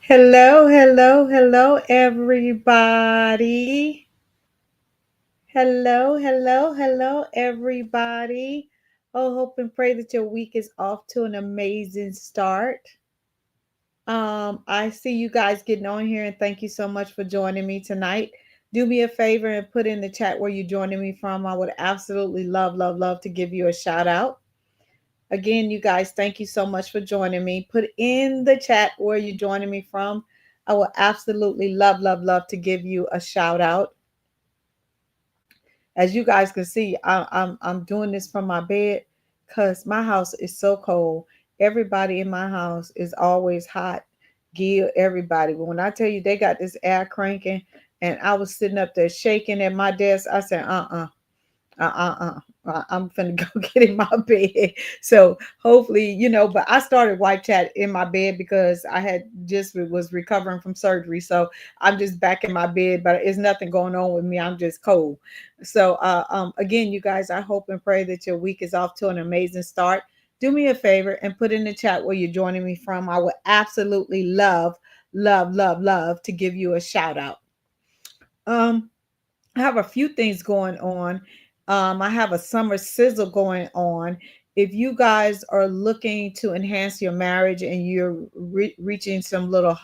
Hello, hello, hello, everybody. Hello, hello, hello, everybody. Oh, hope and pray that your week is off to an amazing start. I see you guys getting on here, and thank you so much for joining me tonight. Do me a favor and put in the chat where you're joining me from. I would absolutely love, love, love to give you a shout out. Again, you guys, thank you so much for joining me. Put in the chat where you're joining me from. I will absolutely love, love, love to give you a shout out. As you guys can see, I'm doing this from my bed because my house is so cold. Everybody in my house is always hot. Gil, everybody. But when I tell you they got this air cranking, and I was sitting up there shaking at my desk, I said, I'm finna go get in my bed. So hopefully, but I started white chat in my bed because I had just was recovering from surgery. So I'm just back in my bed, but it's nothing going on with me. I'm just cold. So again, you guys, I hope and pray that your week is off to an amazing start. Do me a favor and put in the chat where you're joining me from. I would absolutely love, love, love, love to give you a shout out. Um, I have a few things going on. I have a summer sizzle going on. If you guys are looking to enhance your marriage and you're reaching some little,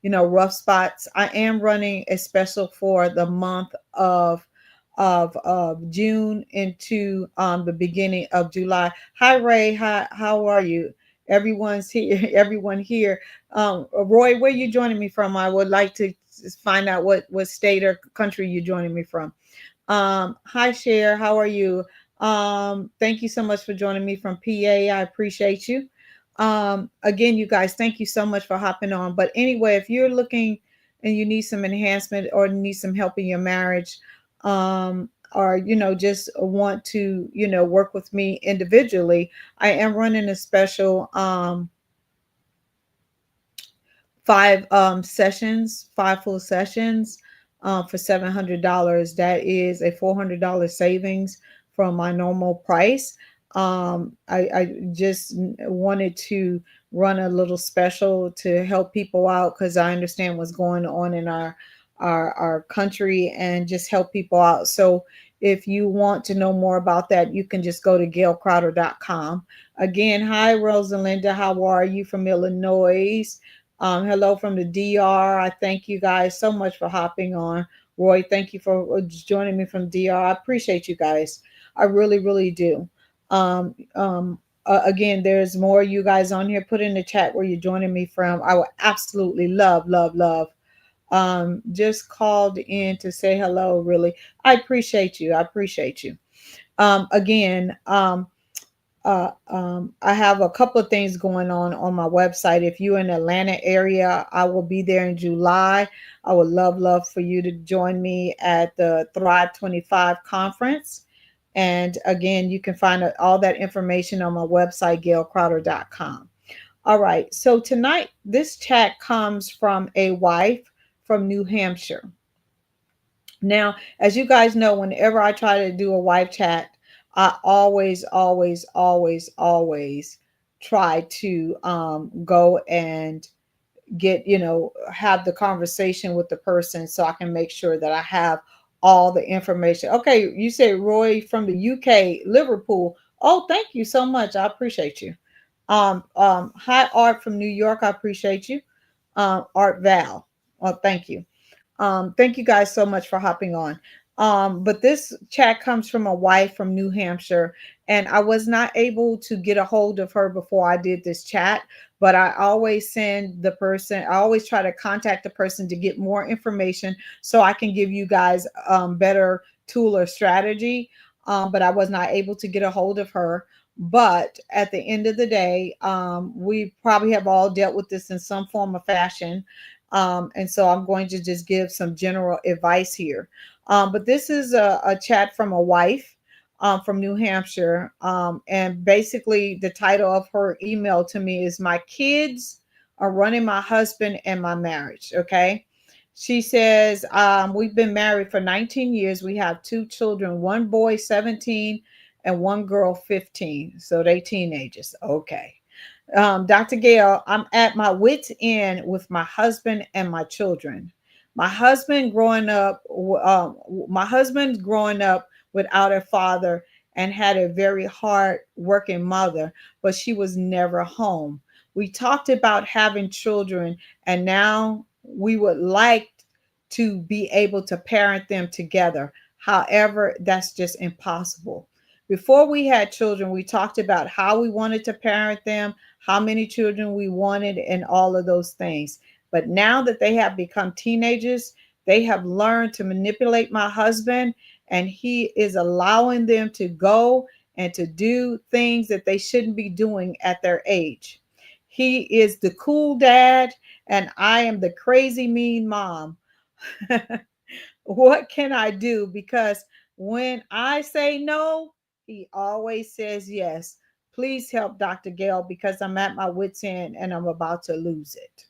rough spots, I am running a special for the month of June into the beginning of July. Hi Ray, hi, how are you? Everyone's here. Everyone here. Roy, where you joining me from? I would like to find out what state or country you're joining me from. Hi Cher, how are you? Thank you so much for joining me from PA. I appreciate you. Again, you guys, thank you so much for hopping on. But anyway, if you're looking and you need some enhancement or need some help in your marriage, or just want to work with me individually, I am running a special five full sessions for $700. That is a $400 savings from my normal price. I just wanted to run a little special to help people out because I understand what's going on in our country and just help people out. So if you want to know more about that, you can just go to gailcrowder.com. Again, hi Rosalinda, how are you from Illinois? Hello from the DR. I thank you guys so much for hopping on. Roy, thank you for joining me from DR. I appreciate you guys. I really, really do. Again, there's more you guys on here. Put in the chat where you're joining me from. I would absolutely love, love, love. Just called in to say hello, really. I appreciate you. I appreciate you. Again, I have a couple of things going on my website. If you're in the Atlanta area, I will be there in July. I would love, love for you to join me at the Thrive 25 conference. And again, you can find all that information on my website, gailcrowder.com. All right. So tonight, this chat comes from a wife from New Hampshire. Now, as you guys know, whenever I try to do a wife chat, I always, always, always, always try to go and get, have the conversation with the person so I can make sure that I have all the information. Okay, you say Roy from the UK, Liverpool. Oh, thank you so much. I appreciate you. Hi Art from New York. I appreciate you. Art Val. Oh, thank you. Thank you guys so much for hopping on. But this chat comes from a wife from New Hampshire, and I was not able to get a hold of her before I did this chat. But I always send the person, I always try to contact the person to get more information so I can give you guys better tool or strategy. But I was not able to get a hold of her. But at the end of the day, we probably have all dealt with this in some form or fashion. And so I'm going to just give some general advice here. But this is a chat from a wife from New Hampshire. And basically, the title of her email to me is My Kids Are Running My Husband and My Marriage. Okay. She says, we've been married for 19 years. We have two children, one boy, 17, and one girl, 15. So they teenagers. Okay. Dr. Gail, I'm at my wits' end with my husband and my children. My husband growing up, my husband's growing up without a father and had a very hard working mother, but she was never home. We talked about having children, and now we would like to be able to parent them together. However, that's just impossible. Before we had children, we talked about how we wanted to parent them, how many children we wanted, and all of those things. But now that they have become teenagers, they have learned to manipulate my husband, and he is allowing them to go and to do things that they shouldn't be doing at their age. He is the cool dad, and I am the crazy mean mom. What can I do? Because when I say no, he always says yes. Please help Dr. Gail because I'm at my wits' end and I'm about to lose it.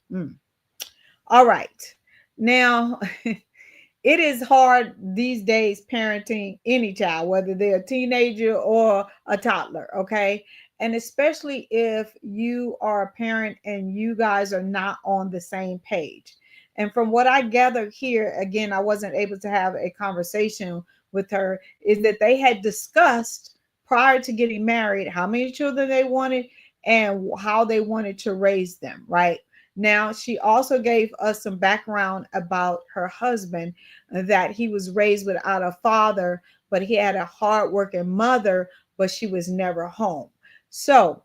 All right. Now, it is hard these days parenting any child, whether they're a teenager or a toddler, okay? And especially if you are a parent and you guys are not on the same page. And from what I gathered here, again, I wasn't able to have a conversation with her, is that they had discussed prior to getting married how many children they wanted and how they wanted to raise them, right? Now, she also gave us some background about her husband, that he was raised without a father, but he had a hardworking mother, but she was never home. So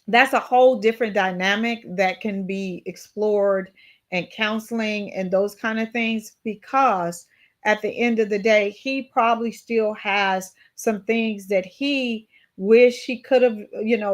that's a whole different dynamic that can be explored and counseling and those kind of things, because at the end of the day he probably still has some things that he wish he could have,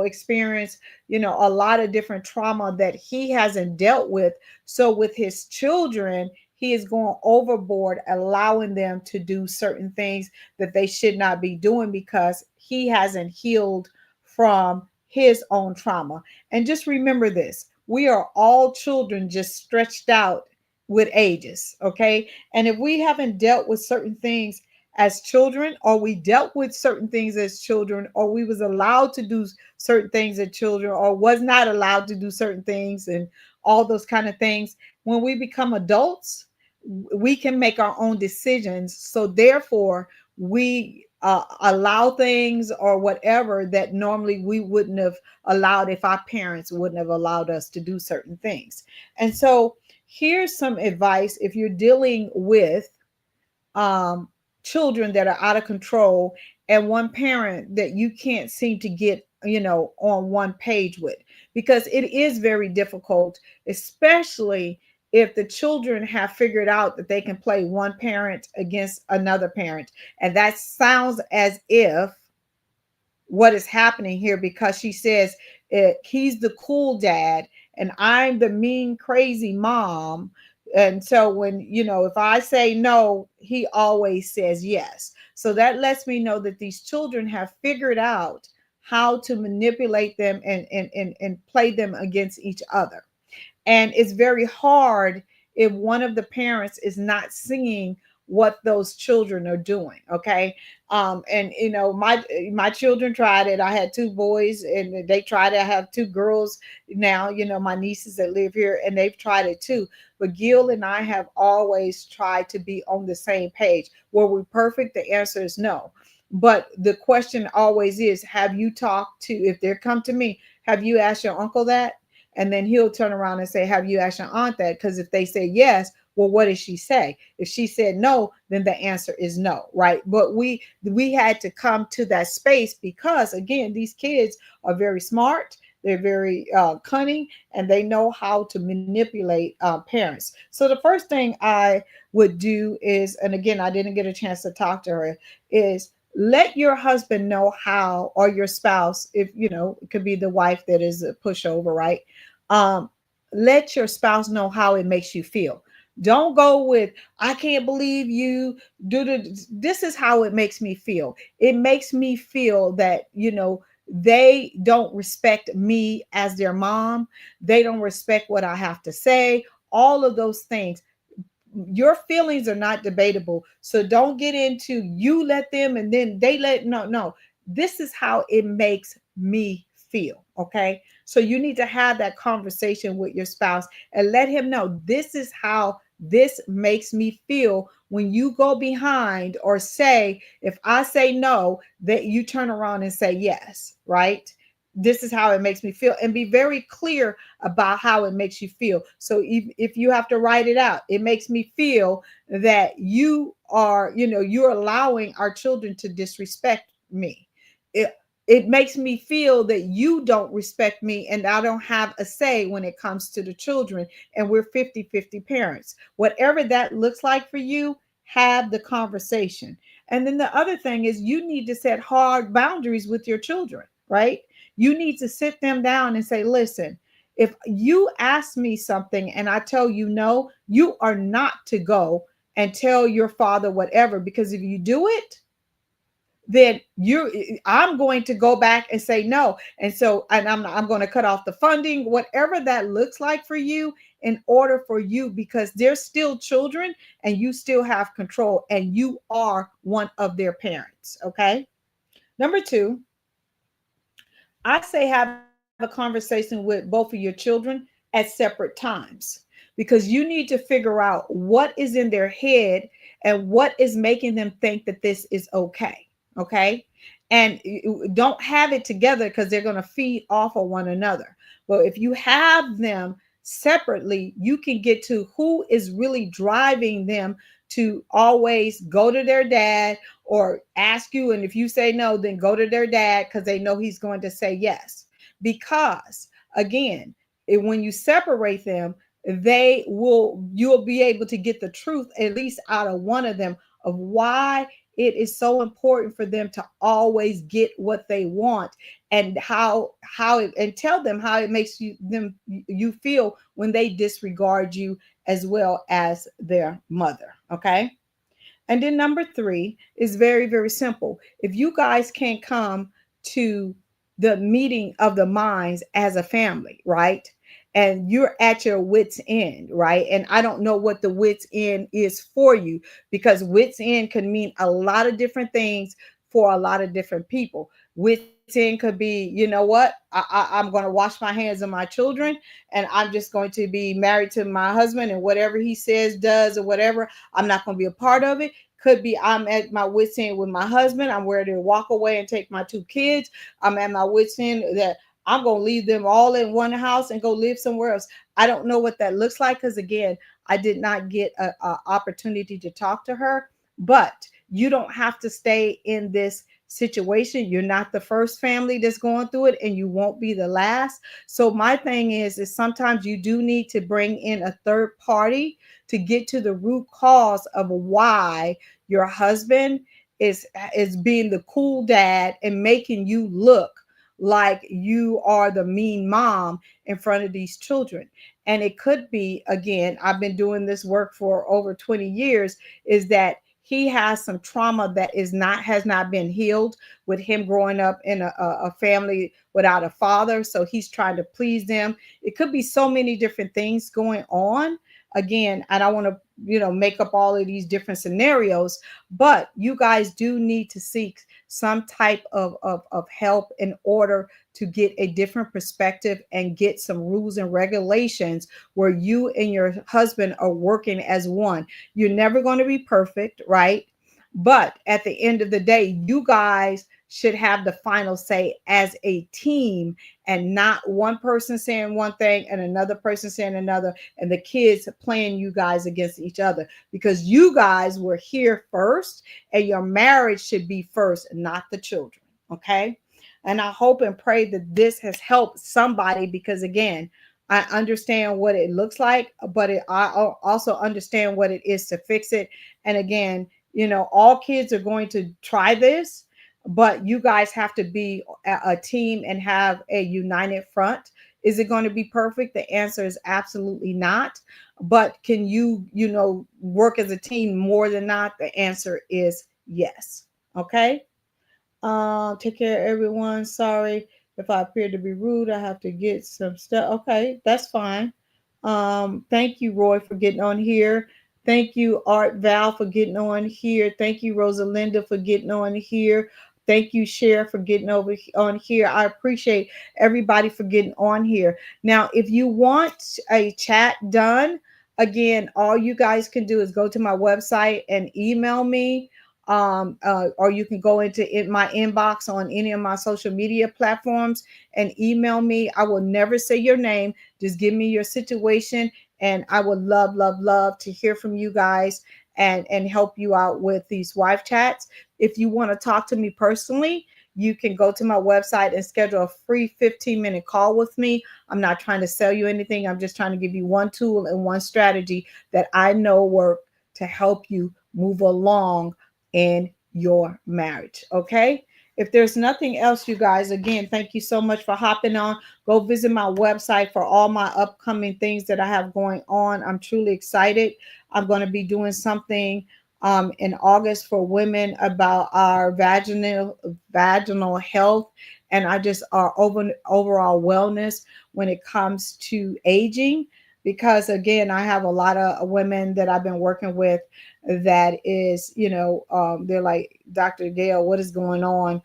experienced, a lot of different trauma that he hasn't dealt with. So with his children, he is going overboard, allowing them to do certain things that they should not be doing because he hasn't healed from his own trauma. And just remember this, we are all children, just stretched out with ages, okay? And if we haven't dealt with certain things as children, or we dealt with certain things as children, or we was allowed to do certain things as children, or was not allowed to do certain things, and all those kind of things, when we become adults, we can make our own decisions. So therefore, we allow things or whatever that normally we wouldn't have allowed if our parents wouldn't have allowed us to do certain things. And so here's some advice if you're dealing with um, children that are out of control and one parent that you can't seem to get, on one page with, because it is very difficult, especially if the children have figured out that they can play one parent against another parent. And that sounds as if what is happening here, because she says he's the cool dad and I'm the mean crazy mom. And so when, if I say no, he always says yes. So that lets me know that these children have figured out how to manipulate them and play them against each other. And it's very hard if one of the parents is not seeing what those children are doing. Okay. And my children tried it. I had two boys and they try to have two girls now, my nieces that live here, and they've tried it too. But Gil and I have always tried to be on the same page. Were we perfect? The answer is no. But the question always is, have you talked to, if they come to me, have you asked your uncle that? And then he'll turn around and say, have you asked your aunt that? Because if they say yes, well, what did she say? If she said no, then the answer is no, right? But we had to come to that space because, again, these kids are very smart. They're very cunning, and they know how to manipulate parents. So the first thing I would do is, and again, I didn't get a chance to talk to her, is let your husband know how, or your spouse, if it could be the wife that is a pushover, right? um let your spouse know how it makes you feel. Don't go with, I can't believe you do this is how it makes me feel. It makes me feel that they don't respect me as their mom. They don't respect what I have to say, all of those things. Your feelings are not debatable. So don't get into, you let them and then they let, no. This is how it makes me feel. Okay. So you need to have that conversation with your spouse and let him know this is how this makes me feel when you go behind or say, if I say no, that you turn around and say yes, right? This is how it makes me feel, and be very clear about how it makes you feel. So if you have to write it out, it makes me feel that you are, you're allowing our children to disrespect me. It makes me feel that you don't respect me and I don't have a say when it comes to the children, and we're 50-50 parents. Whatever that looks like for you, have the conversation. And then the other thing is you need to set hard boundaries with your children, right? You need to sit them down and say, listen, if you ask me something and I tell you no, you are not to go and tell your father whatever, because if you do it, then I'm going to go back and say no. And so, and I'm going to cut off the funding, whatever that looks like for you, in order for you, because they're still children and you still have control and you are one of their parents. Okay. Number two, I say have a conversation with both of your children at separate times, because you need to figure out what is in their head and what is making them think that this is okay. Okay. And don't have it together because they're going to feed off of one another. But if you have them separately, you can get to who is really driving them to always go to their dad or ask you. And if you say no, then go to their dad because they know he's going to say yes. Because again, when you separate them, you'll be able to get the truth, at least out of one of them, of why it is so important for them to always get what they want, and and tell them how it makes you feel when they disregard you as well as their mother. Okay. And then number three is very, very simple. If you guys can't come to the meeting of the minds as a family, right? And you're at your wits' end, right? And I don't know what the wits' end is for you, because wits' end can mean a lot of different things for a lot of different people. Wits' end could be, you know what? I'm going to wash my hands of my children and I'm just going to be married to my husband, and whatever he says, does, or whatever, I'm not going to be a part of it. Could be I'm at my wits end with my husband. I'm ready to walk away and take my two kids. I'm at my wits end that I'm going to leave them all in one house and go live somewhere else. I don't know what that looks like because, again, I did not get a opportunity to talk to her. But you don't have to stay in this situation. You're not the first family that's going through it, and you won't be the last. So my thing is sometimes you do need to bring in a third party to get to the root cause of why your husband is being the cool dad and making you look like you are the mean mom in front of these children. And it could be, again, I've been doing this work for over 20 years, is that he has some trauma that has not been healed with him growing up in a family without a father. So he's trying to please them. It could be so many different things going on. Again, I don't want to, make up all of these different scenarios, but you guys do need to seek some type of help in order to get a different perspective and get some rules and regulations where you and your husband are working as one. You're never going to be perfect, right? But at the end of the day, you guys should have the final say as a team, and not one person saying one thing and another person saying another, and the kids playing you guys against each other, because you guys were here first and your marriage should be first, not the children. Okay. And I hope and pray that this has helped somebody, because again, I understand what it looks like, but I also understand what it is to fix it. And again, all kids are going to try this, but you guys have to be a team and have a united front. Is it going to be perfect? The answer is absolutely not. But can work as a team more than not? The answer is yes. Okay. Take care, everyone. Sorry if I appear to be rude. I have to get some stuff. Okay, that's fine. Thank you, Roy, for getting on here. Thank you, Art Val, for getting on here. Thank you, Rosalinda, for getting on here. Thank you, Cher, for getting over on here. I appreciate everybody for getting on here. Now, if you want a chat done, again, all you guys can do is go to my website and email me. Or you can go into my inbox on any of my social media platforms and email me. I will never say your name. Just give me your situation, and I would love, love, love to hear from you guys and help you out with these wife chats. If you want to talk to me personally, you can go to my website and schedule a free 15-minute call with me. I'm not trying to sell you anything. I'm just trying to give you one tool and one strategy that I know work to help you move along in your marriage. Okay. If there's nothing else, you guys, again, thank you so much for hopping on. Go visit my website for all my upcoming things that I have going on. I'm truly excited. I'm going to be doing something in August for women about our vaginal health, and I just our overall wellness when it comes to aging. Because again, I have a lot of women that I've been working with that is, they're like, Dr. Gail, what is going on?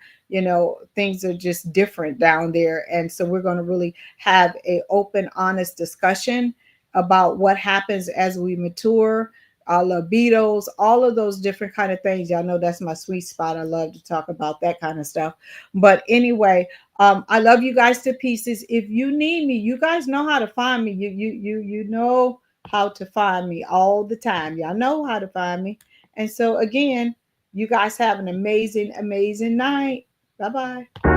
Things are just different down there. And so we're going to really have a open, honest discussion about what happens as we mature, our libidos, all of those different kind of things. Y'all know that's my sweet spot. I love to talk about that kind of stuff. But anyway, I love you guys to pieces. If you need me, you guys know how to find me. You know how to find me all the time. Y'all know how to find me. And so again, you guys have an amazing, amazing night. Bye bye.